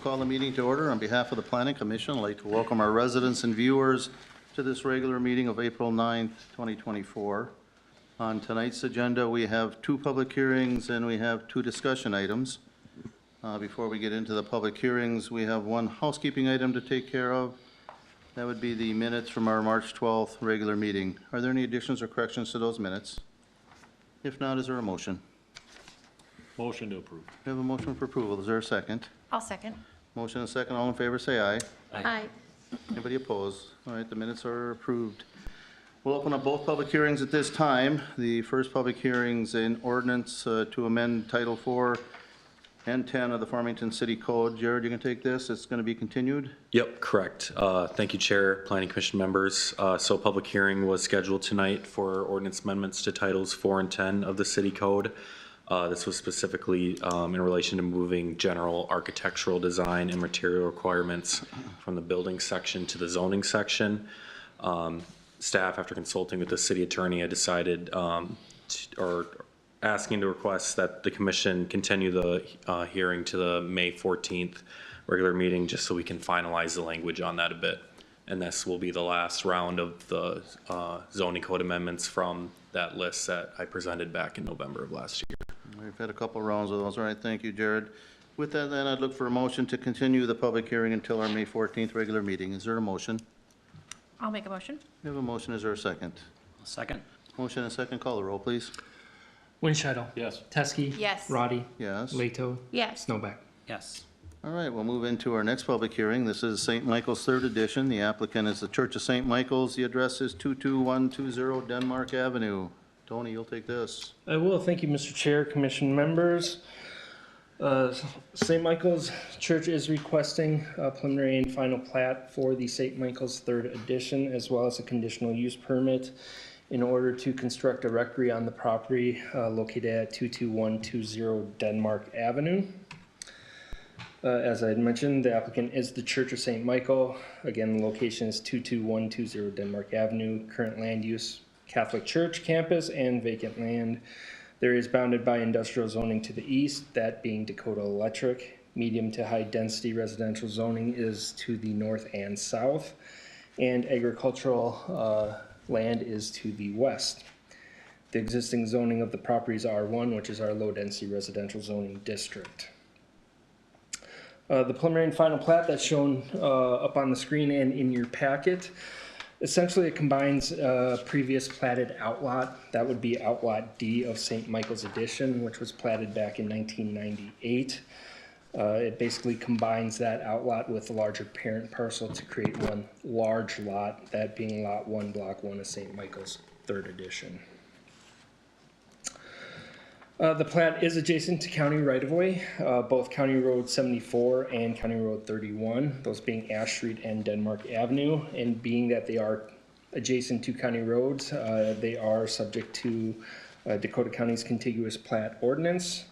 call the meeting to order. On behalf of the Planning Commission, I'd like to welcome our residents and viewers to this regular meeting of April 9th, 2024. On tonight's agenda, we have 2 public hearings and we have 2 discussion items. Before we get into the public hearings, we have 1 housekeeping item to take care of. That would be the minutes from our March 12th regular meeting. Are there any additions or corrections to those minutes? If not, is there a motion? Motion to approve. We have a motion for approval. Is there a second? I'll second. Motion and second. All in favor, say aye. Aye. Anybody opposed? All right, the minutes are approved. We'll open up both public hearings at this time. The first public hearings in ordinance to amend Title 4 and 10 of the Farmington City Code. Jared, you can take this. It's going to be continued. Yep, correct. Thank you, Chair, Planning Commission members. So public hearing was scheduled tonight for ordinance amendments to Titles 4 and 10 of the City Code. This was specifically in relation to moving general architectural design and material requirements from the building section to the zoning section. Staff, after consulting with the city attorney, had decided asking to request that the commission continue the hearing to the May 14th regular meeting, just so we can finalize the language on that a bit. And this will be the last round of the zoning code amendments from that list that I presented back in November of last year. We've had a couple rounds of those. All right, thank you, Jared. With that, then, I'd look for a motion to continue the public hearing until our May 14th regular meeting. Is there a motion? I'll make a motion. We have a motion. Is there a second? Second. Motion and second. Call the roll, please. Winshuttle. Yes. Teske. Yes. Roddy. Yes. Leto. Yes. Snowback. Yes. All right, we'll move into our next public hearing. This is St. Michael's 3rd edition. The applicant is the Church of St. Michael's. The address is 22120 Denmark Avenue. Tony, you'll take this. I will. Thank you, Mr. Chair, Commission members. St. Michael's Church is requesting a preliminary and final plat for the St. Michael's 3rd edition, as well as a conditional use permit in order to construct a rectory on the property located at 22120 Denmark Avenue. As I had mentioned, the applicant is the Church of St. Michael. Again, the location is 22120 Denmark Avenue. Current land use, Catholic Church campus and vacant land. There is bounded by industrial zoning to the east, that being Dakota Electric. Medium to high density residential zoning is to the north and south, and agricultural land is to the west. The existing zoning of the property is R1, which is our low density residential zoning district. The preliminary and final plat that's shown up on the screen and in your packet, essentially it combines previous platted outlot. That would be outlot D of St. Michael's Edition, which was platted back in 1998. It basically combines that outlot with the larger parent parcel to create one large lot, that being lot 1, block 1 of St. Michael's 3rd edition. The plat is adjacent to county right-of-way, both County Road 74 and County Road 31, those being Ash Street and Denmark Avenue. And being that they are adjacent to county roads, they are subject to Dakota County's contiguous plat ordinance.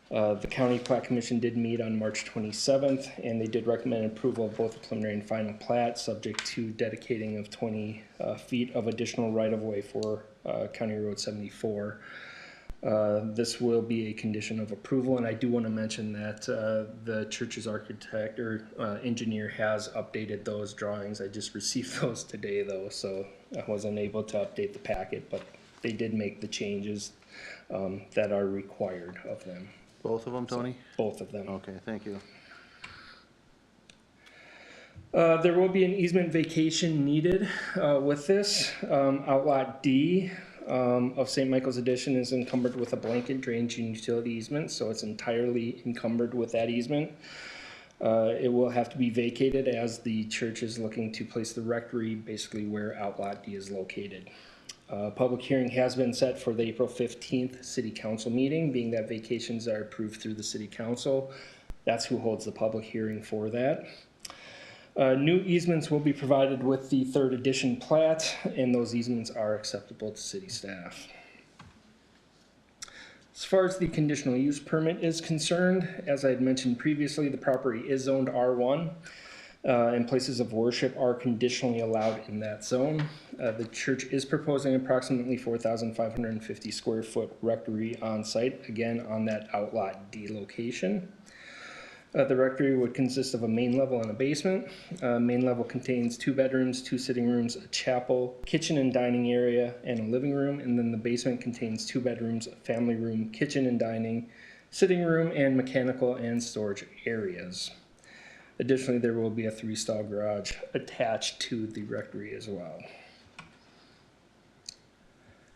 The County Plat Commission did meet on March 27th, and they did recommend approval of both the preliminary and final plat, subject to dedicating of 20 feet of additional right-of-way for County Road 74. This will be a condition of approval, and I do want to mention that the church's architect or engineer has updated those drawings. I just received those today, though, so I wasn't able to update the packet, but they did make the changes that are required of them. Both of them, Tony? So, both of them. Okay, thank you. There will be an easement vacation needed with this. Outlot D of St. Michael's Edition is encumbered with a blanket drainage and utility easement, so it's entirely encumbered with that easement. It will have to be vacated as the church is looking to place the rectory basically where Outlot D is located. Public hearing has been set for the April 15th City Council meeting, being that vacations are approved through the City Council. That's who holds the public hearing for that. New easements will be provided with the 3rd edition plat, and those easements are acceptable to city staff. As far as the conditional use permit is concerned, as I had mentioned previously, the property is zoned R1, and places of worship are conditionally allowed in that zone. The church is proposing approximately 4,550 square foot rectory on site, again on that outlot D location. The rectory would consist of a main level and a basement. Main level contains 2 bedrooms, 2 sitting rooms, a chapel, kitchen and dining area, and a living room. And then the basement contains 2 bedrooms, a family room, kitchen and dining, sitting room, and mechanical and storage areas. Additionally, there will be a 3-stall garage attached to the rectory as well.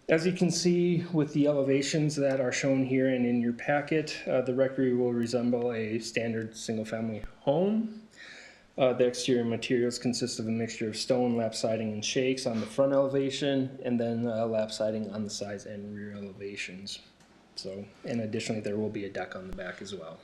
As you can see with the elevations that are shown here and in your packet, the rectory will resemble a standard single-family home. The exterior materials consist of a mixture of stone, lap siding, and shakes on the front elevation, and then lap siding on the sides and rear elevations. So, and additionally, there will be a deck on the back as well.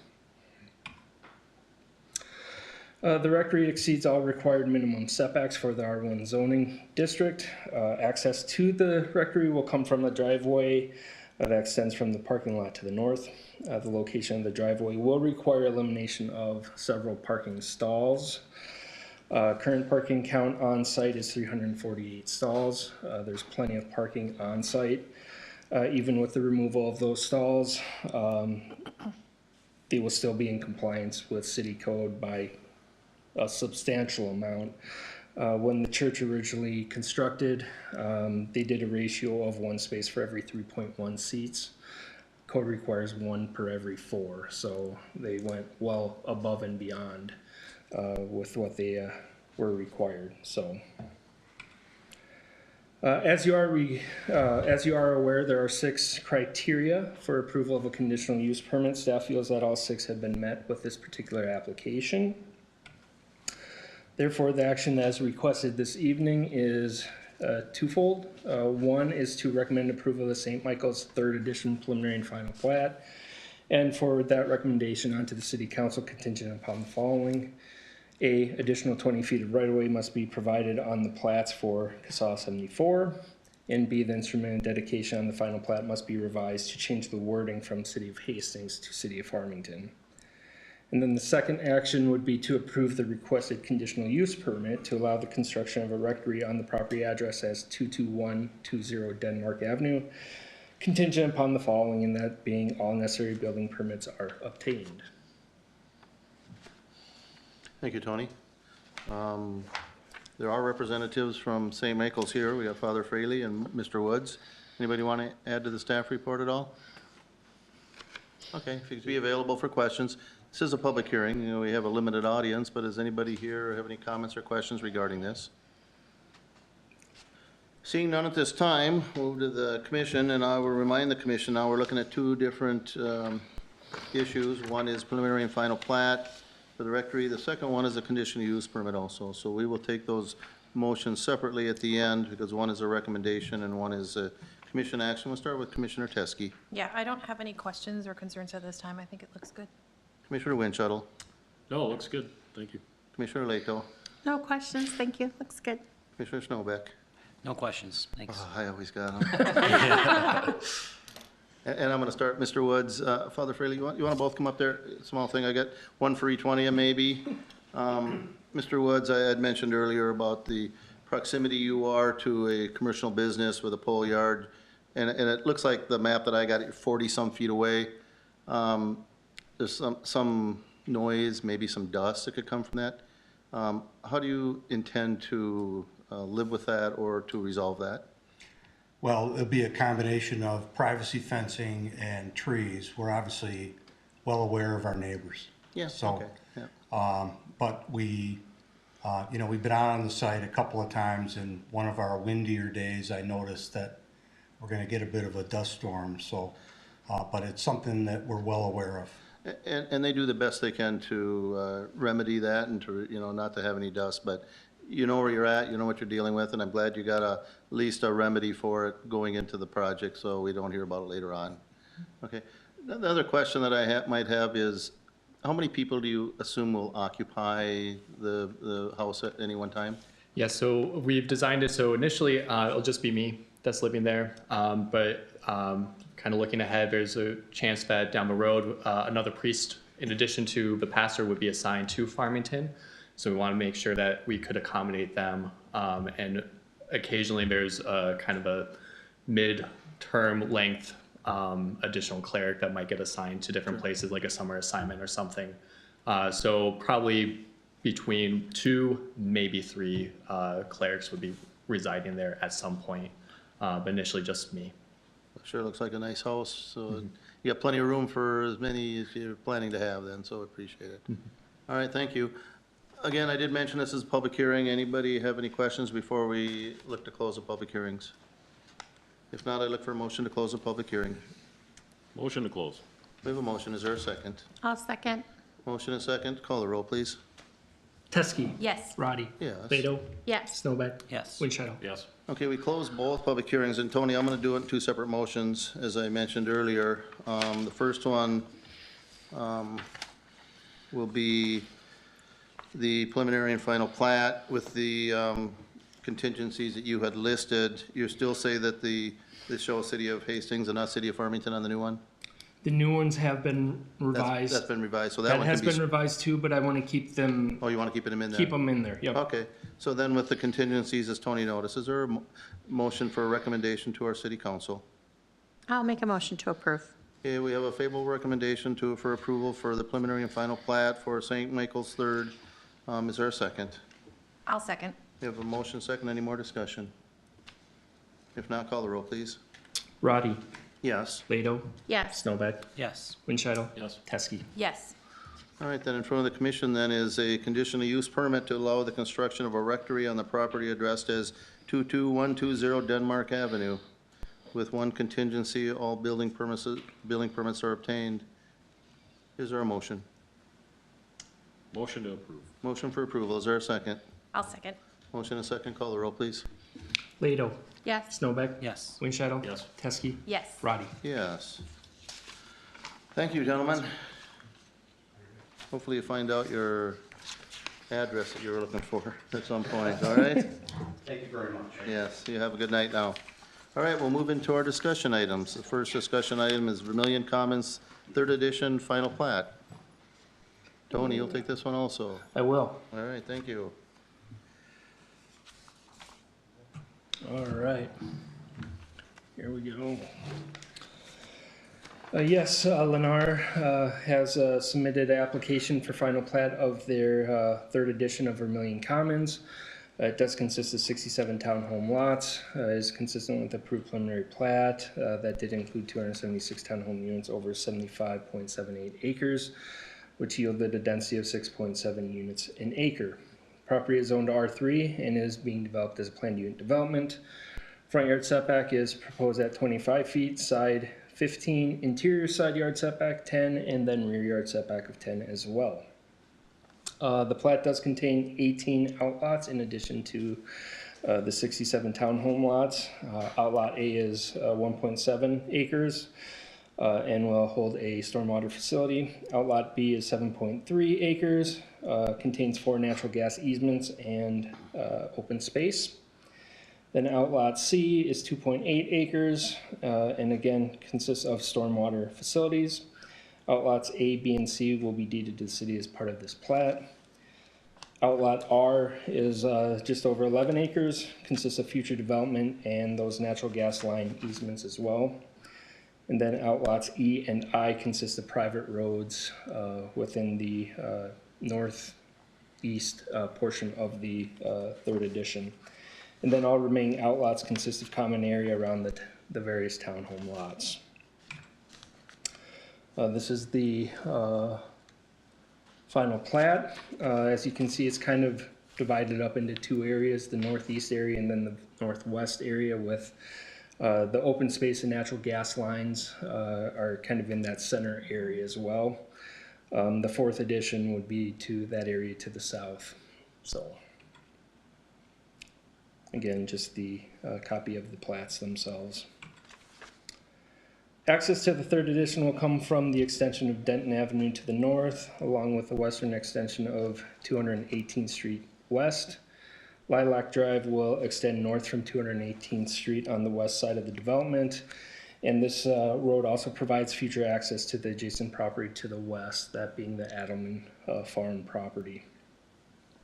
The rectory exceeds all required minimum setbacks for the R1 zoning district. Access to the rectory will come from the driveway that extends from the parking lot to the north. The location of the driveway will require elimination of several parking stalls. Current parking count on site is 348 stalls. There's plenty of parking on site. Even with the removal of those stalls, they will still be in compliance with city code by a substantial amount. When the church originally constructed, they did a ratio of 1 space for every 3.1 seats. Code requires 1 per every 4, so they went well above and beyond with what they were required. So, as you are aware, there are 6 criteria for approval of a conditional use permit. Staff feels that all 6 have been met with this particular application. Therefore, the action as requested this evening is twofold. One is to recommend approval of the St. Michael's 3rd edition preliminary and final plat, and forward that recommendation onto the City Council contingent upon the following. A, additional 20 feet of right-of-way must be provided on the plats for CASA 74. And B, the instrument and dedication on the final plat must be revised to change the wording from City of Hastings to City of Farmington. And then the second action would be to approve the requested conditional use permit to allow the construction of a rectory on the property address as 22120 Denmark Avenue, contingent upon the following, and that being all necessary building permits are obtained. Thank you, Tony. There are representatives from St. Michael's here. We have Father Fraley and Mr. Woods. Anybody want to add to the staff report at all? Okay, if you could be available for questions. This is a public hearing. You know, we have a limited audience, but does anybody here have any comments or questions regarding this? Seeing none at this time, move to the commission, and I will remind the commission now we're looking at 2 different issues. One is preliminary and final plat for the rectory. The second one is a conditional use permit also. So we will take those motions separately at the end because one is a recommendation and one is a commission action. We'll start with Commissioner Teskey. Yeah, I don't have any questions or concerns at this time. I think it looks good. Commissioner Winchuttle. No, it looks good. Thank you. Commissioner Leto. No questions, thank you. Looks good. Commissioner Snowbeck. No questions, thanks. Oh, I always got them. And I'm going to start, Mr. Woods. Father Fraley, you want to both come up there? Small thing, I got one for each one of you, maybe. Mr. Woods, I had mentioned earlier about the proximity you are to a commercial business with a pole yard, and it looks like the map that I got, 40-some feet away. There's some noise, maybe some dust that could come from that. How do you intend to live with that or to resolve that? Well, it'll be a combination of privacy fencing and trees. We're obviously well aware of our neighbors. Yeah, So, okay. Yeah. but we, you know, we've been out on the site a couple of times, and one of our windier days, I noticed that we're going to get a bit of a dust storm. So, but it's something that we're well aware of. And they do the best they can to remedy that and to, you know, not to have any dust, but you know where you're at, you know what you're dealing with, and I'm glad you got at least a remedy for it going into the project so we don't hear about it later on. Okay. The other question that I might have is, how many people do you assume will occupy the house at any one time? Yeah, so we've designed it so initially it'll just be me that's living there, but kind of looking ahead, there's a chance that down the road another priest, in addition to the pastor, would be assigned to Farmington. So we want to make sure that we could accommodate them, and occasionally there's a kind of a mid-term length additional cleric that might get assigned to different places, like a summer assignment or something. So probably between 2, maybe 3 clerics would be residing there at some point, but initially just me. Sure looks like a nice house, so you got plenty of room for as many as you're planning to have then, so appreciate it. All right, thank you. Again, I did mention this is a public hearing. Anybody have any questions before we look to close the public hearings? If not, I look for a motion to close the public hearing. Motion to close. We have a motion. Is there a second? I'll second. Motion and second. Call the roll, please. Teske. Yes. Roddy. Yes. Beto. Yes. Snowback. Yes. Winchell. Yes. Okay, we closed both public hearings, and Tony, I'm gonna do it in 2 separate motions, as I mentioned earlier. The first one, will be the preliminary and final plat with the, contingencies that you had listed. You still say that this shows City of Hastings and not City of Farmington on the new one? The new ones have been revised. That's been revised, so that That one has can be. been revised too, but I want to keep them, Oh, you wanna keep them in there? keep them in there, yep. Okay, so then with the contingencies, as Tony noticed, is there a motion for a recommendation to our city council? I'll make a motion to approve. Okay, we have a favorable recommendation for approval for the preliminary and final plat for St. Michael's Third. Is there a second? I'll second. We have a motion second. Any more discussion? If not, call the roll, please. Roddy. Yes. Beto. Yes. Snowback. Yes. Winchell. Yes. Teske. Yes. All right, then in front of the commission then is a conditional use permit to allow the construction of a rectory on the property addressed as 22120 Denmark Avenue. With one contingency, all building permits are obtained. Is there a motion? Motion to approve. Motion for approval. Is there a second? I'll second. Motion and second. Call the roll, please. Beto. Yes. Snowback. Yes. Winchell. Yes. Teske. Yes. Roddy. Yes. Thank you, gentlemen. Hopefully you find out your address that you were looking for at some point, all right? Thank you very much. Yes, you have a good night now. All right, we'll move into our discussion items. The first discussion item is Vermillion Commons, 3rd edition, final plat. Tony, you'll take this one also. I will. All right, thank you. All right. Here we go. Yes, Lennar has submitted an application for final plat of their 3rd edition of Vermillion Commons. It does consist of 67 townhome lots. Is consistent with the approved preliminary plat. That did include 276 townhome units over 75.78 acres, which yielded a density of 6.7 units an acre. Property is zoned R3 and is being developed as a planned unit development. Front yard setback is proposed at 25 feet, side 15, interior side yard setback 10, and then rear yard setback of 10 as well. The plat does contain 18 outlots in addition to the 67 townhome lots. Outlot A is 1.7 acres and will hold a stormwater facility. Outlot B is 7.3 acres, contains 4 natural gas easements and open space. Then outlot C is 2.8 acres and again consists of stormwater facilities. Outlots A, B, and C will be deeded to the city as part of this plat. Outlot R is just over 11 acres, consists of future development and those natural gas line easements as well. And then outlots E and I consist of private roads within the northeast portion of the 3rd edition. And then all remaining outlots consist of common area around the various townhome lots. This is the final plat. As you can see, it's kind of divided up into 2 areas, the northeast area and then the northwest area, with the open space and natural gas lines are kind of in that center area as well. The 4th edition would be to that area to the south. So again, just the copy of the plats themselves. Access to the 3rd edition will come from the extension of Denton Avenue to the north, along with the western extension of 218th Street West. Lilac Drive will extend north from 218th Street on the west side of the development. And this road also provides future access to the adjacent property to the west, that being the Adelman Farm property.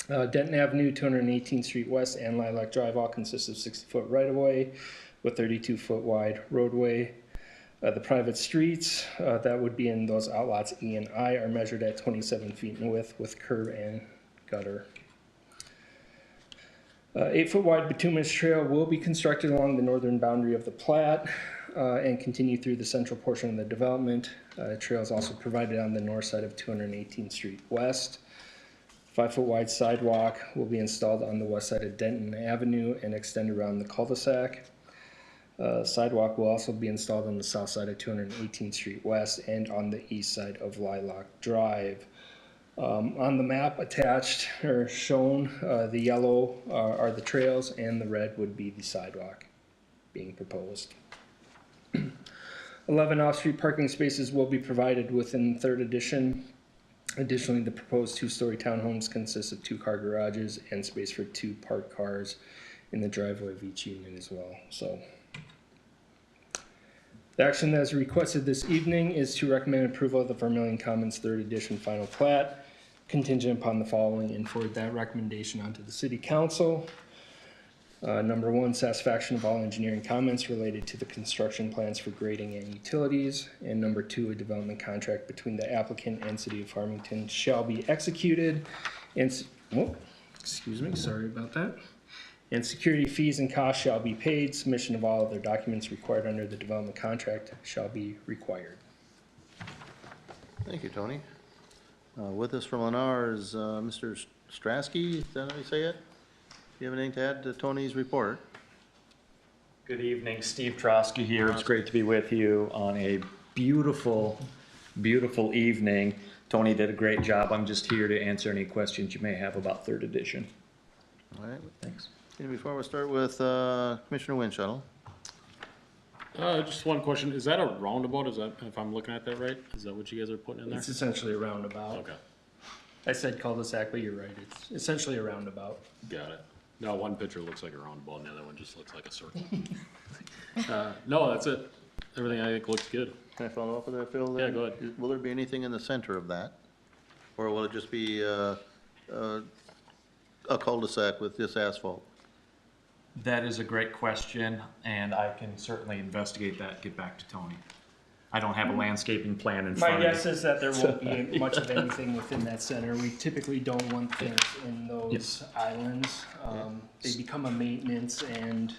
Denton Avenue, 218th Street West, and Lilac Drive all consist of 60-foot right-of-way with 32-foot wide roadway. The private streets, that would be in those outlots E and I, are measured at 27 feet in width with curb and gutter. 8-foot wide bituminous trail will be constructed along the northern boundary of the plat and continue through the central portion of the development. Trail is also provided on the north side of 218th Street West. 5-foot wide sidewalk will be installed on the west side of Denton Avenue and extend around the cul-de-sac. Sidewalk will also be installed on the south side of 218th Street West and on the east side of Lilac Drive. On the map attached or shown, the yellow are the trails and the red would be the sidewalk being proposed. 11 off-street parking spaces will be provided within third edition. Additionally, the proposed 2-story townhomes consist of 2-car garages and space for 2 parked cars in the driveway of each unit as well. So, the action that is requested this evening is to recommend approval of the Vermillion Commons 3rd Edition Final Plat, contingent upon the following, and forward that recommendation onto the City Council. Number 1, satisfaction of all engineering comments related to the construction plans for grading and utilities. And number 2, a development contract between the applicant and City of Farmington shall be executed. And, excuse me, sorry about that. And security fees and costs shall be paid. Submission of all other documents required under the development contract shall be required. Thank you, Tony. With us from Lennar is Mr. Strasky, is that how you say it? Do you have anything to add to Tony's report? Good evening, Steve Trotsky here. It's great to be with you on a beautiful, beautiful evening. Tony did a great job. I'm just here to answer any questions you may have about 3rd edition. All right. Thanks. And before we start with Commissioner Winchell. Just one question. Is that a roundabout? Is that, if I'm looking at that right? Is that what you guys are putting in there? It's essentially a roundabout. Okay, I said cul-de-sac, but you're right. It's essentially a roundabout. got it. No, one picture looks like a roundabout and the other one just looks like a circle. No, that's it. Everything I think looks good. Can I follow up with that, Phil? Yeah, then? go ahead. Will there be anything in the center of that? Or will it just be a cul-de-sac with this asphalt? That is a great question, and I can certainly investigate that, get back to Tony. I don't have a landscaping plan in front My of me. guess is that there won't be much of anything within that center. We typically don't want things in those islands. They become a maintenance and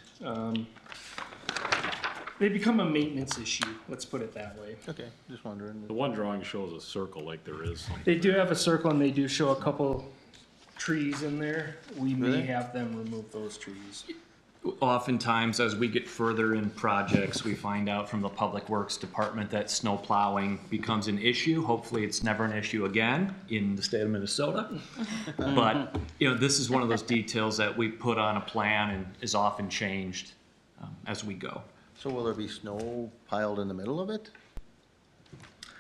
they become a maintenance issue. Let's put it that way. Okay, just wondering. The one drawing shows a circle like there is something. They do have a circle and they do show a couple trees in there. We may Really? have them remove those trees. Oftentimes, as we get further in projects, we find out from the Public Works Department that snow plowing becomes an issue. Hopefully, it's never an issue again in the state of Minnesota. But, you know, this is one of those details that we put on a plan and is often changed as we go. So will there be snow piled in the middle of it?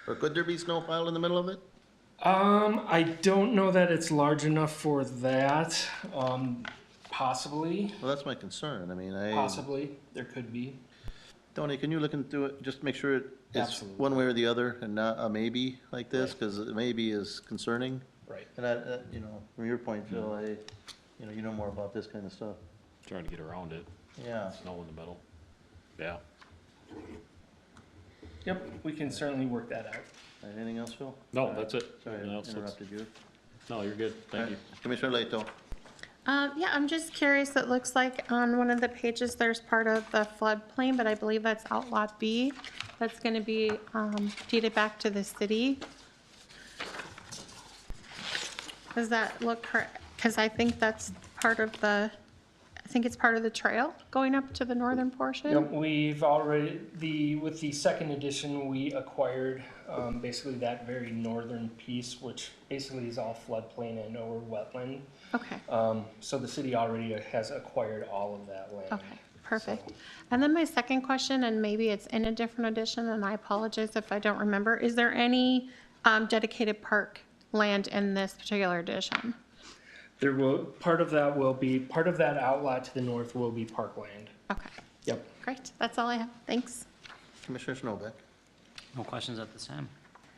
Or could there be snow piled in the middle of it? I don't know that it's large enough for that. Possibly, Well, that's my concern. I mean, possibly, there could be. Tony, can you look into it, just make sure it's Absolutely. one way or the other and not a maybe like this? Because a maybe is concerning. Right. And you know, from your point, Phil, you know more about this kind of stuff. Trying to get around it. Yeah. Snow in the middle. Yeah. Yep, we can certainly work that out. All right, anything else, Phil? No, that's it. Sorry, Everything I else looks, interrupted you. no, you're good. Thank you. Commissioner Leto. Yeah, I'm just curious, it looks like on one of the pages, there's part of the floodplain, but I believe that's Outlot B. That's gonna be, deeded back to the city. Does that look correct? Cause I think that's part of it's part of the trail going up to the northern portion. Yep, we've already, with the 2nd edition, we acquired, basically that very northern piece, which basically is all floodplain and or wetland. Okay. So the city already has acquired all of that land. Okay, perfect. And then my second question, and maybe it's in a different edition, and I apologize if I don't remember, is there any dedicated park land in this particular edition? There will, part of that outlot to the north will be parkland. Okay, Yep. great. That's all I have. Thanks. Commissioner Snowbeck. No questions at this time.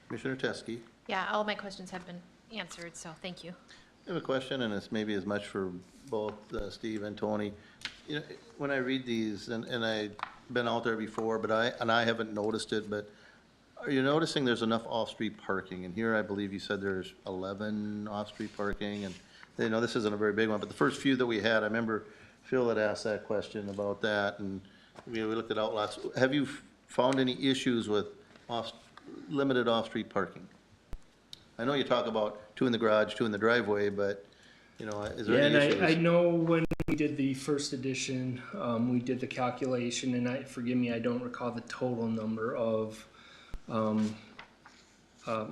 Commissioner Teskey. Yeah, all my questions have been answered, so thank you. I have a question, and it's maybe as much for both Steve and Tony. You know, when I read these, and I been out there before, but I haven't noticed it, but are you noticing there's enough off-street parking? And here I believe you said there's 11 off-street parking, and, you know, this isn't a very big one, but the first few that we had, I remember Phil had asked that question about that, and we looked at outlots. Have you found any issues with limited off-street parking? I know you talk about 2 in the garage, 2 in the driveway, but, you know, is there any issues? And I know when we did the first edition, we did the calculation, and forgive me, I don't recall the total number of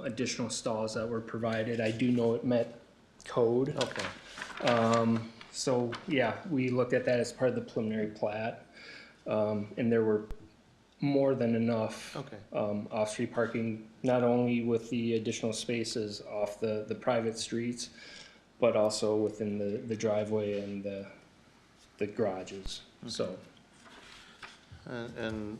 additional stalls that were provided. I do know it met code. Okay. So, yeah, we looked at that as part of the preliminary plat, and there were more than enough Okay. off-street parking, not only with the additional spaces off the private streets, but also within the driveway and the garages, so. And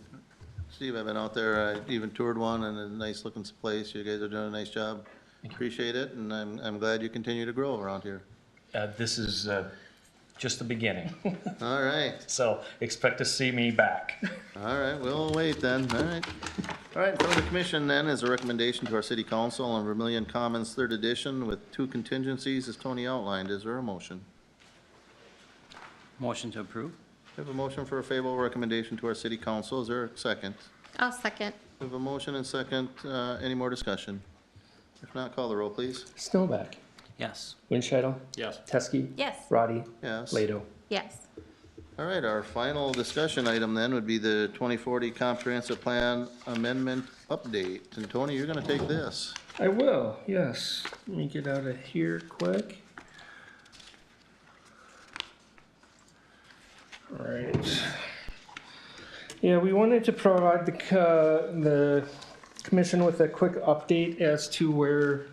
Steve, I've been out there, I even toured one, and a nice looking place. You guys are doing a nice job. Appreciate it, and I'm glad you continue to grow around here. This is just the beginning, All right, so expect to see me back. all right, we'll wait then, all right. All right, in front of the commission then is a recommendation to our city council on Vermillion Commons 3rd edition with 2 contingencies as Tony outlined. Is there a motion? Motion to approve? We have a motion for a favorable recommendation to our city council. Is there a second? I'll second. We have a motion and second. Any more discussion? If not, call the roll, please. Snowback, Yes. Windscheitel, Yes. Teske, Yes. Roddy, Yes. Lado. Yes. All right, our final discussion item then would be the 2040 Comprehensive Plan Amendment Update. And Tony, you're going to take this. I will, yes. Let me get out of here quick. All right. Yeah, we wanted to provide the commission with a quick update as to where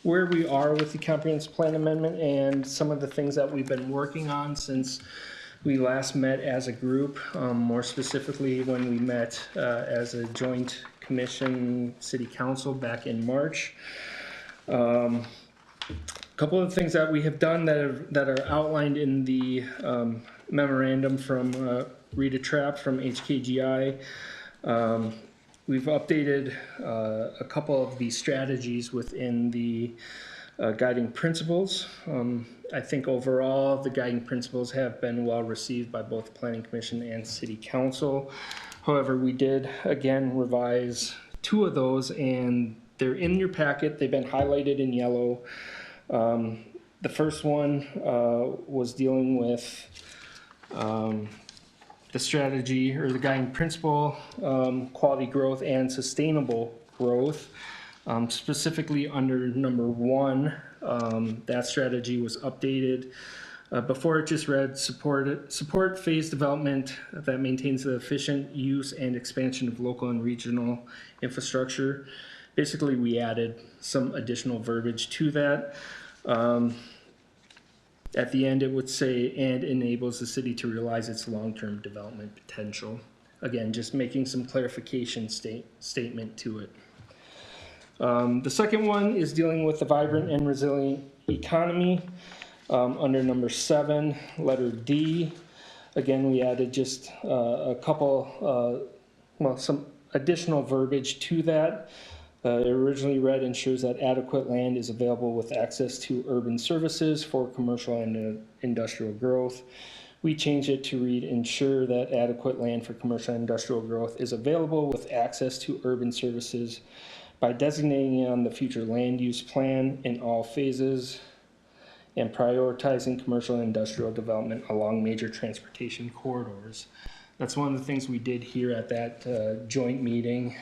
we are with the comprehensive plan amendment and some of the things that we've been working on since we last met as a group, more specifically when we met as a joint commission city council back in March. A couple of things that we have done that are outlined in the memorandum from Rita Trapp from HKGI. We've updated a couple of the strategies within the guiding principles. I think overall the guiding principles have been well received by both the Planning Commission and City Council. However, we did again revise 2 of those, and they're in your packet. They've been highlighted in yellow. The first one was dealing with the strategy or the guiding principle, quality growth and sustainable growth. Specifically under number 1, that strategy was updated. Before it just read support phase development that maintains the efficient use and expansion of local and regional infrastructure. Basically, we added some additional verbiage to that. At the end, it would say, and enables the city to realize its long-term development potential. Again, just making some clarification statement to it. The second one is dealing with the vibrant and resilient economy. Under number 7, letter D. Again, we added just a couple, some additional verbiage to that. It originally read ensures that adequate land is available with access to urban services for commercial and industrial growth. We changed it to read ensure that adequate land for commercial and industrial growth is available with access to urban services by designating it on the future land use plan in all phases and prioritizing commercial and industrial development along major transportation corridors. That's one of the things we did here at that joint meeting,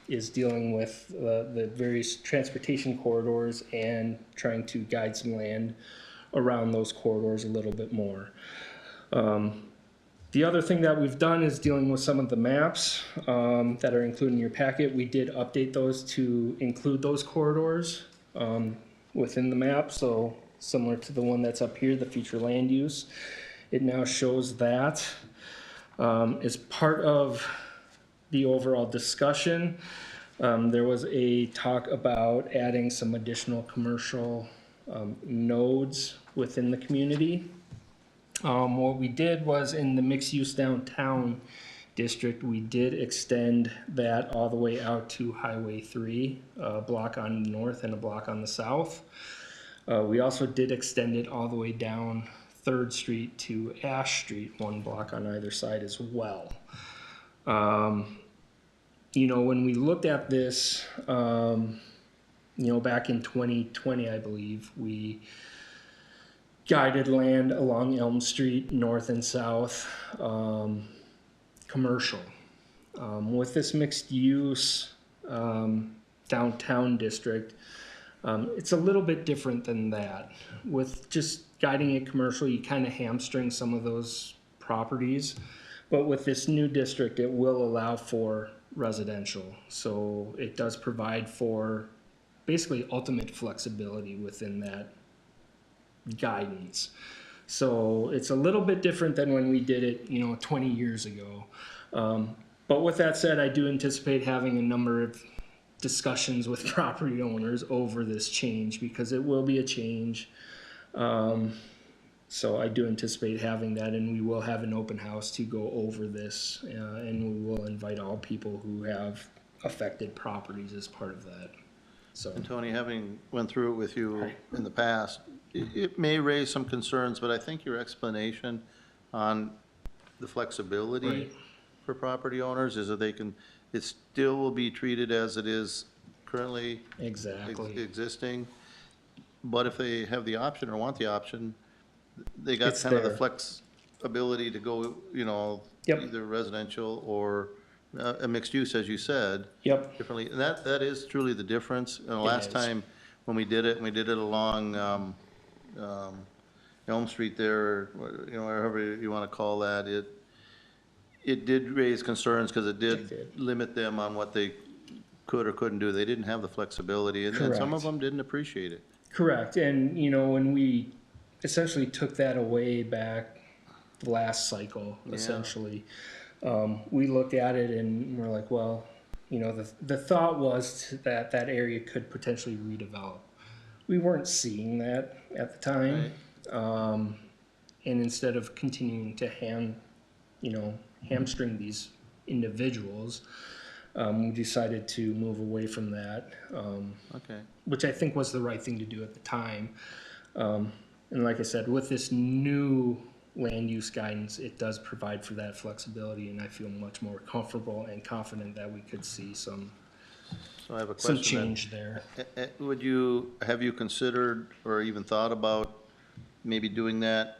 is dealing with the various transportation corridors and trying to guide some land around those corridors a little bit more. The other thing that we've done is dealing with some of the maps that are included in your packet. We did update those to include those corridors within the map, so similar to the one that's up here, the future land use. It now shows that. As part of the overall discussion, there was a talk about adding some additional commercial nodes within the community. What we did was in the mixed use downtown district. We did extend that all the way out to Highway 3, a block on the north and a block on the south. We also did extend it all the way down 3rd Street to Ash Street, 1 block on either side as well. You know, when we looked at this, you know, back in 2020, I believe, we guided land along Elm Street, north and south, commercial. With this mixed use downtown district, it's a little bit different than that. With just guiding it commercial, you kind of hamstring some of those properties. But with this new district, it will allow for residential. So it does provide for basically ultimate flexibility within that guidance. So it's a little bit different than when we did it, you know, 20 years ago. But with that said, I do anticipate having a number of discussions with property owners over this change, because it will be a change. So I do anticipate having that, and we will have an open house to go over this, and we will invite all people who have affected properties as part of that. So, And Tony, having went through it with you in the past, it may raise some concerns, but I think your explanation on the flexibility Right. for property owners is that they can, it still will be treated as it is currently exactly. existing. But if they have the option or want the option, they got It's kind of the there. flexibility to go, you know, Yep. either residential or a mixed use, as you said, Yep. differently. And that is truly the difference. And the last is. time when we did it, and we did it along Elm Street there, you know, whatever you want to call that, it did raise concerns because it It did did. limit them on what they could or couldn't do. They didn't have the flexibility, and some of Correct. them didn't appreciate it. Correct. And, you know, when we essentially took that away back the last cycle, Yeah. essentially, we looked at it and we're like, well, you know, the thought was that that area could potentially redevelop. We weren't seeing that at the time. And instead of continuing to hamstring these individuals, we decided to move away from that, Okay. which I think was the right thing to do at the time. And like I said, with this new land use guidance, it does provide for that flexibility, and I feel much more comfortable and confident that we could see some So I have a question. change there. Have you considered or even thought about maybe doing that,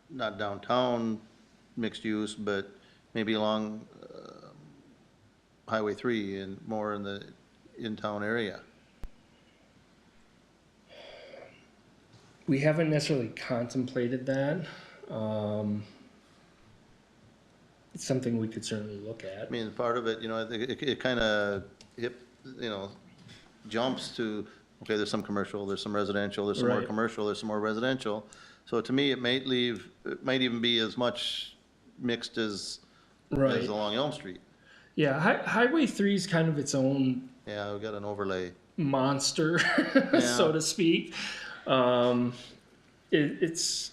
not downtown mixed use, but maybe along Highway 3 and more in the in-town area? We haven't necessarily contemplated that. It's something we could certainly look at. I mean, part of it, you know, I think it kind of, you know, jumps to, okay, there's some commercial, there's some residential, there's some more Right. commercial, there's some more residential. So to me, it might even be as much mixed as Right. along Elm Street. Yeah, Highway 3 is kind of its own Yeah, we've got an overlay. monster, so to speak. It's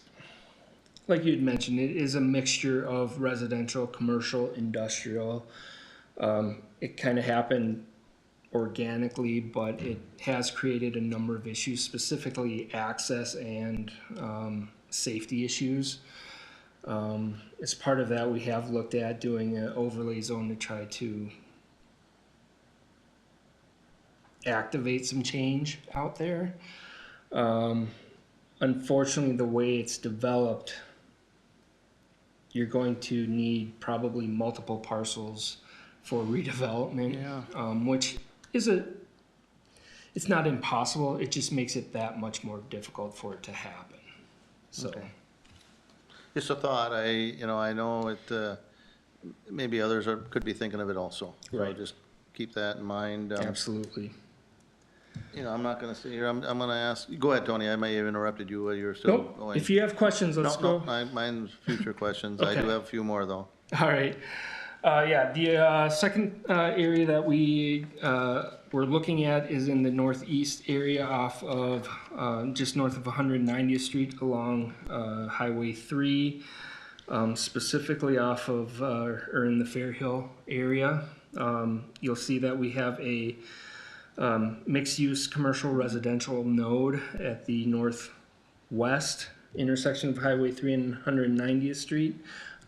like you'd mentioned, it is a mixture of residential, commercial, industrial. It kind of happened organically, but it has created a number of issues, specifically access and safety issues. As part of that, we have looked at doing an overlay zone to try to activate some change out there. Unfortunately, the way it's developed, you're going to need probably multiple parcels for redevelopment, which is it's not impossible, it just makes it that much more difficult for it to happen. So, Okay. Just a thought, I know it, maybe others could be thinking of it also. So Right. just keep that in mind. absolutely. You know, I'm not gonna sit here, I'm gonna ask, go ahead, Tony, I may have interrupted you while you were still Nope, going. if you have questions, let's No, go. mine's future questions. I do Okay. have a few more, though. All right. The second area that we're looking at is in the northeast area off of just north of 190th Street along Highway 3. specifically off of, or in the Fairhill area. You'll see that we have a mixed-use commercial residential node at the northwest intersection of Highway 3 and 190th Street.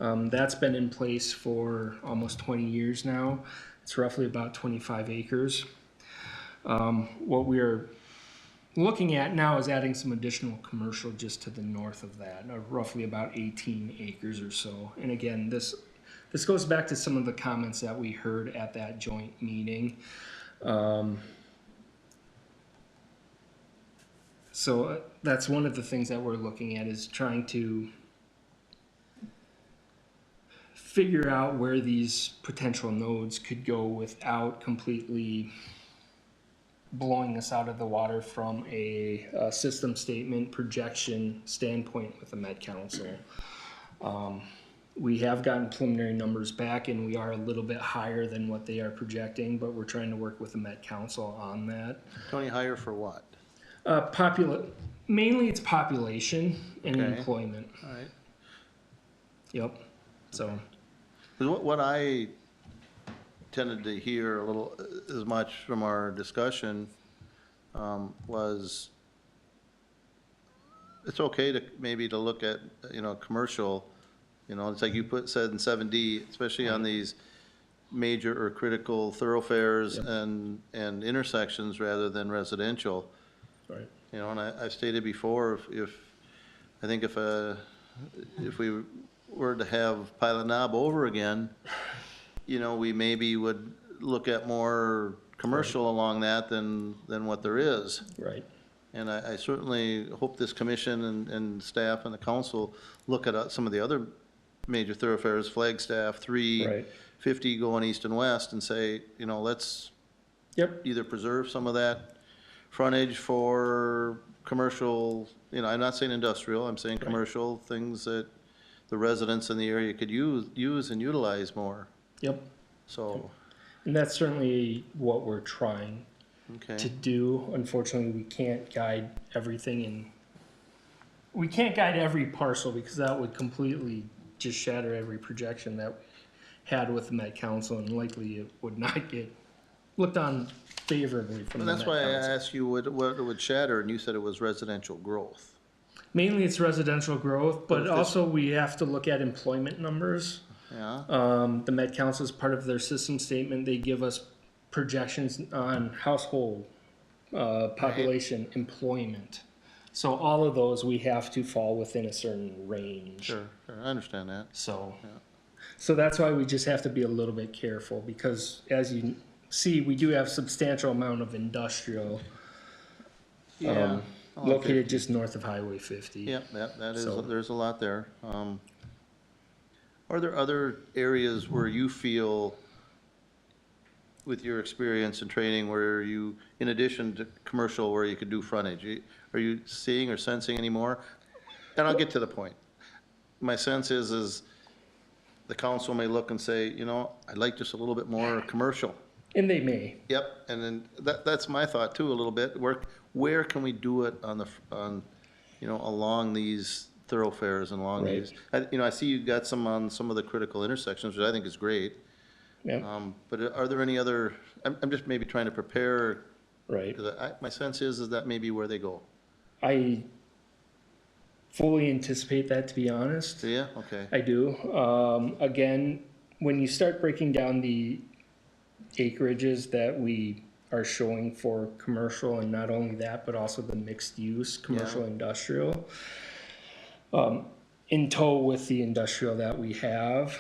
That's been in place for almost 20 years now. It's roughly about 25 acres. What we're looking at now is adding some additional commercial just to the north of that, roughly about 18 acres or so. And again, this goes back to some of the comments that we heard at that joint meeting. So that's one of the things that we're looking at, is trying to figure out where these potential nodes could go without completely blowing us out of the water from a system statement projection standpoint with the Met Council. We have gotten preliminary numbers back, and we are a little bit higher than what they are projecting, but we're trying to work with the Met Council on that. Tony, higher for what? Mainly it's population and Okay. employment. All right. Yep. So 'Cause what I tended to hear a little as much from our discussion was it's okay to maybe to look at, commercial, it's like you said in 7D, especially on these major or critical thoroughfares and intersections rather than residential. right. And I've stated before, I think if we were to have Pilot Knob over again, we maybe would look at more commercial along that than what there is. Right. And I certainly hope this commission and staff and the council look at some of the other major thoroughfares, Flagstaff, 350 going east and west, and say, let's Yep. either preserve some of that frontage for commercial, I'm not saying industrial, I'm saying commercial, things that the residents in the area could use and utilize more. Yep. So, And that's certainly what we're trying okay. to do. Unfortunately, we can't guide everything, and we can't guide every parcel because that would completely just shatter every projection that we had with the Met Council, and likely it would not get looked on favorably from And the that's Met why I Council. asked you what it would shatter, and you said it was residential growth. Mainly it's residential growth, but if this- also we have to look at employment numbers. Yeah, The Met Council, as part of their system statement, they give us projections on household population, employment. So all of those, we have to fall within a certain range. sure, I understand that. So that's why we just have to be a little bit careful, because as you see, we do have substantial amount of industrial Yeah. located just north of Highway 50. Yeah, that is, So- there's a lot there. Are there other areas where you feel, with your experience and training, where you, in addition to commercial, where you could do frontage? Are you seeing or sensing any more? And I'll get to the point. My sense is the council may look and say, I'd like just a little bit more commercial. And they may. Yep, and then that's my thought too, a little bit. Where can we do it along these thoroughfares and along Right. these? I see you got some on some of the critical intersections, which I think is great. Yeah, But are there any other, I'm just maybe trying to prepare, right. 'cause my sense is that may be where they go. I fully anticipate that, to be honest. Do you? Okay. I do. Again, when you start breaking down the acreages that we are showing for commercial, and not only that, but also the mixed use, commercial, industrial, in tow with the industrial that we have,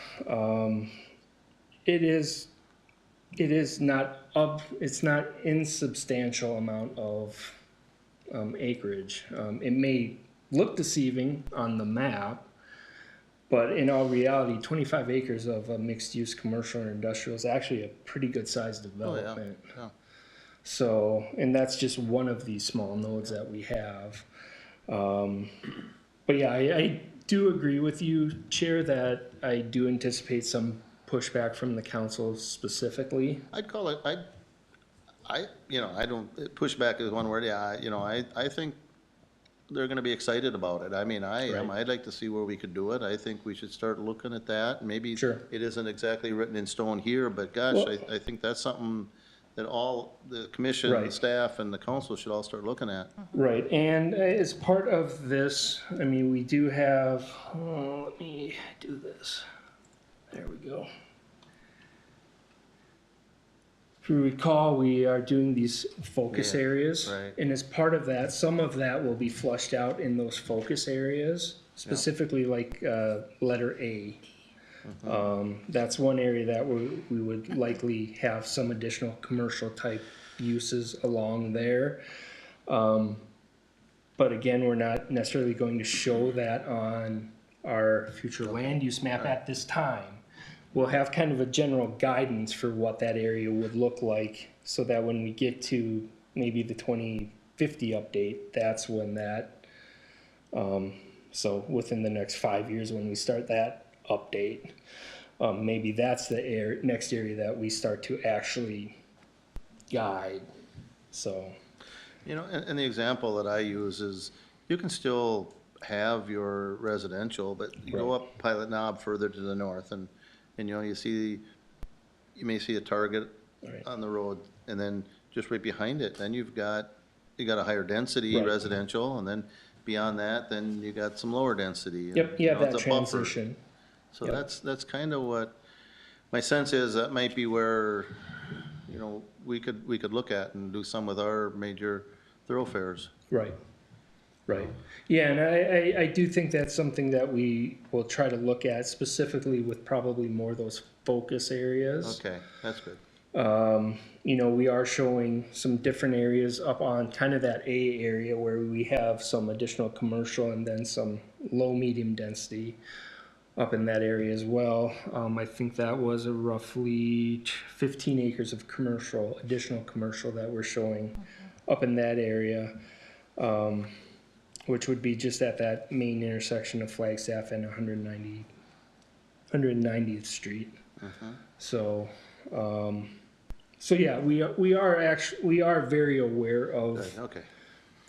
it's not insubstantial amount of acreage. It may look deceiving on the map, but in all reality, 25 acres of a mixed-use commercial and industrial is actually a pretty good-sized development. yeah. So, and that's just one of these small nodes that we have. But yeah, I do agree with you, Chair, that I do anticipate some pushback from the council specifically. I'd call it, I don't, pushback is one word, yeah, I think they're gonna be excited about it. I mean, I am. Right. I'd like to see where we could do it. I think we should start looking at that. Maybe Sure. it isn't exactly written in stone here, but gosh, Well- I think that's something that all, the commission, the Right. staff, and the council should all start looking at. Right, and as part of this, I mean, we do have, let me do this. There we go. If you recall, we are doing these focus Yeah, areas. right. And as part of that, some of that will be flushed out in those focus areas, specifically like letter A. That's one area that we would likely have some additional commercial type uses along there. But again, we're not necessarily going to show that on our future land use map at this time. We'll have kind of a general guidance for what that area would look like, so that when we get to maybe the 2050 update, that's when that, so within the next 5 years when we start that update, maybe that's the next area that we start to actually guide, so. You know, and the example that I use is, you can still have your residential, but you go up Pilot Knob further to the north, and you know, you may see a Target Right. on the road, and then just right behind it, then you got a higher density Right. residential, and then beyond that, then you got some lower density. and, Yep, you have know, that it's a buffer. transition. So Yep. that's kind of what, my sense is, that might be where, you know, we could look at and do some with our major thoroughfares. Right, right. Yeah, and I do think that's something that we will try to look at specifically with probably more of those focus areas. Okay, that's good. You know, we are showing some different areas up on kind of that A area where we have some additional commercial and then some low, medium density up in that area as well. I think that was a roughly 15 acres of commercial, additional commercial that we're showing up in that area, which would be just at that main intersection of Flagstaff and 190th Street. So, so yeah, we are very aware of Good, okay.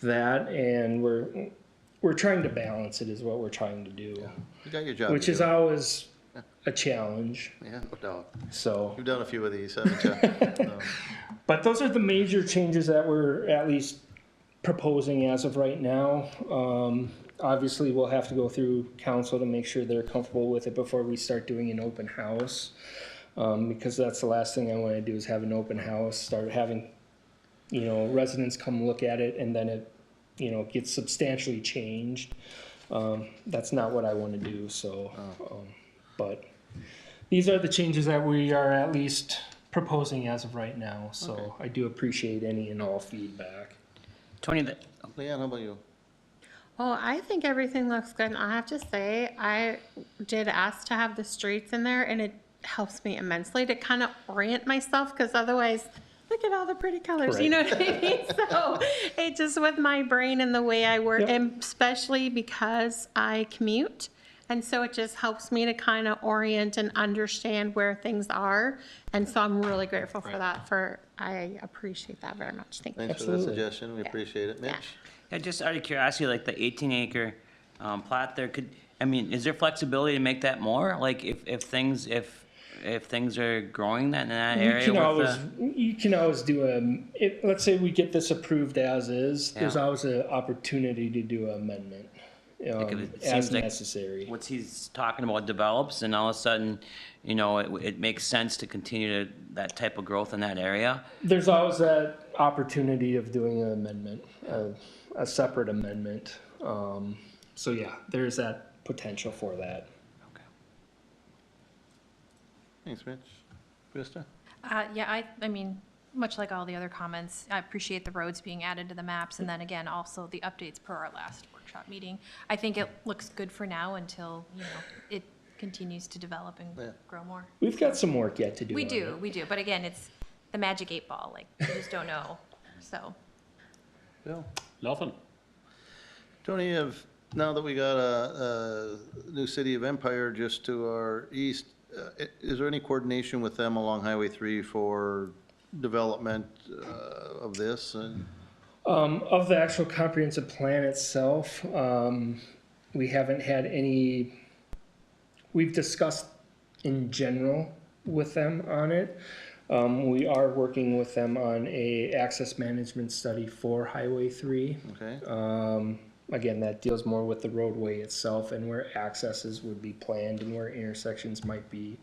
that, and we're trying to balance it, is what we're trying to do, You got your job. which to is do. always a challenge. Yeah, no doubt. So, You've done a few of these, haven't you? So, but those are the major changes that we're at least proposing as of right now. Obviously, we'll have to go through council to make sure they're comfortable with it before we start doing an open house. Because that's the last thing I want to do, is have an open house, start having, you know, residents come look at it, and then it, you know, gets substantially changed. That's not what I want to do, so, but these are the changes that we are at least proposing as of right now, so Okay. I do appreciate any and all feedback. Tony, Leanne, how about you? Oh, I think everything looks good. And I have to say, I did ask to have the streets in there, and it helps me immensely to kind of orient myself, because otherwise, look at all the pretty colors, you know what I mean? So it just, with my brain and the way I work, Yep. and especially because I commute, and so it just helps me to kind of orient and understand where things are. And so I'm really grateful for that. I appreciate that very much. Thank you. Thanks for that Absolutely. suggestion, we appreciate it. Mitch? yeah, just out of curiosity, like the 18-acre plat there, is there flexibility to make that more? Like if things are growing in that area? You can always do let's say we get this approved as is, there's Yeah. always an opportunity to do an amendment, it as seems like necessary. what he's talking about develops, and all of a sudden, you know, it makes sense to continue that type of growth in that area. There's always that opportunity of doing an amendment, a separate amendment. So yeah, there's that potential for that. Okay. Thanks, Mitch. Krista? Yeah, I mean, much like all the other comments, I appreciate the roads being added to the maps, and then again, also the updates per our last workshop meeting. I think it looks good for now until, you know, it continues to develop and Yeah. grow more. We've got some work yet to do. We on do, it. we do, but again, it's the magic 8 ball, like, you just don't know, so. Bill? Nothing. Tony, now that we got a new city of Empire just to our east, is there any coordination with them along Highway 3 for development of this? And Of the actual comprehensive plan itself, we haven't had any, we've discussed in general with them on it. We are working with them on a access management study for Highway 3. Okay, Again, that deals more with the roadway itself and where accesses would be planned and where intersections might be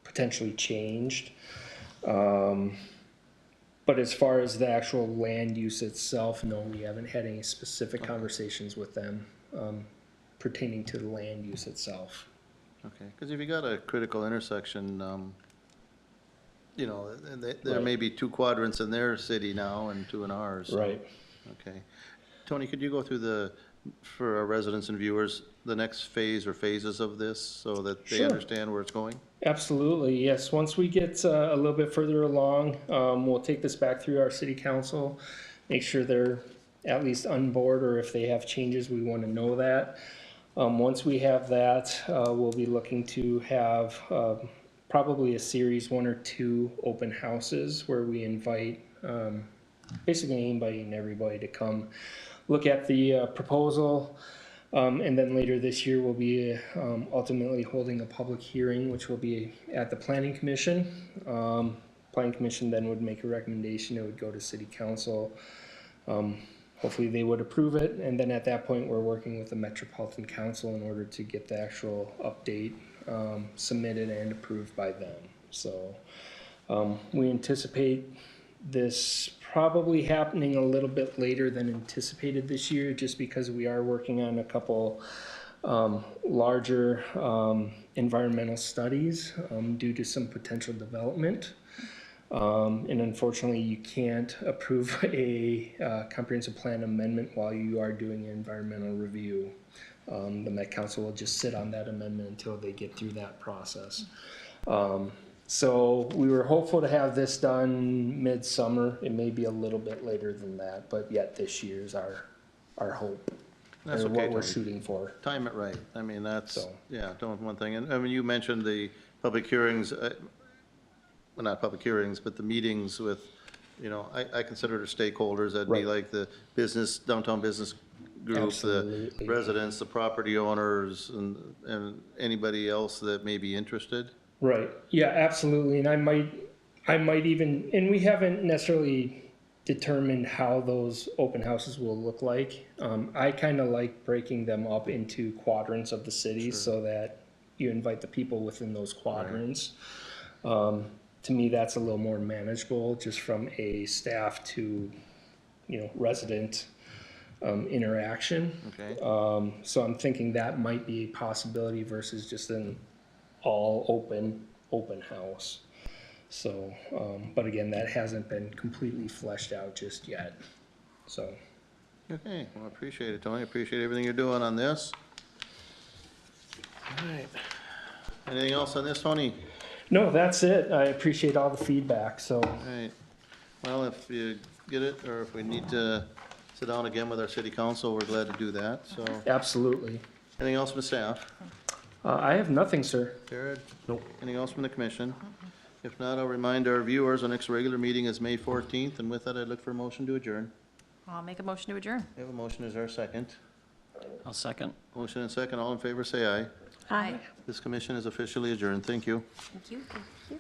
potentially changed. But as far as the actual land use itself, no, we haven't had any specific conversations with them pertaining to the land use itself. okay, because if you got a critical intersection, you know, and there Right. may be 2 quadrants in their city now and 2 in ours. so- Right. Okay. Tony, could you go through for our residents and viewers, the next phase or phases of this so that they Sure. understand where it's going? Absolutely, yes. Once we get a little bit further along, we'll take this back through our city council, make sure they're at least on board, or if they have changes, we want to know that. Once we have that, we'll be looking to have probably a series, 1 or 2 open houses where we invite basically anybody and everybody to come look at the proposal. And then later this year, we'll be ultimately holding a public hearing, which will be at the Planning Commission. Planning Commission then would make a recommendation, it would go to City Council. Hopefully they would approve it, and then at that point, we're working with the Metropolitan Council in order to get the actual update submitted and approved by them. So we anticipate this probably happening a little bit later than anticipated this year, just because we are working on a couple larger environmental studies due to some potential development. And unfortunately, you can't approve a comprehensive plan amendment while you are doing an environmental review. The Met Council will just sit on that amendment until they get through that process. So we were hopeful to have this done midsummer. It may be a little bit later than that, but yet this year's our hope. That's Or okay, what we're Tony. shooting for. Time it right. I mean, that's, So. yeah, don't one thing. And I mean, you mentioned the public hearings, well, not public hearings, but the meetings with, you know, I consider it stakeholders. That'd be Right. like the downtown business group, the Absolutely. residents, the property owners, and anybody else that may be interested. Right, yeah, absolutely, and I might even, and we haven't necessarily determined how those open houses will look like. I kind of like breaking them up into quadrants of the city so that you invite the people within those quadrants. To me, that's a little more manageable, just from a staff to, resident interaction. Okay. So I'm thinking that might be a possibility versus just an all open house. So, but again, that hasn't been completely fleshed out just yet, so. Okay, well, I appreciate it, Tony. Appreciate everything you're doing on this. All right. Anything else on this, Tony? No, that's it. I appreciate all the feedback, so. All right. Well, if you get it, or if we need to sit down again with our city council, we're glad to do that, so. Absolutely. Anything else from the staff? I have nothing, sir. Jared? Nope. Anything else from the commission? If not, I'll remind our viewers, our next regular meeting is May 14th, and with that, I'd look for a motion to adjourn. I'll make a motion to adjourn. We have a motion, is our second. I'll second. Motion and second, all in favor, say aye. Aye. This commission is officially adjourned, thank you. Thank you. Thank you.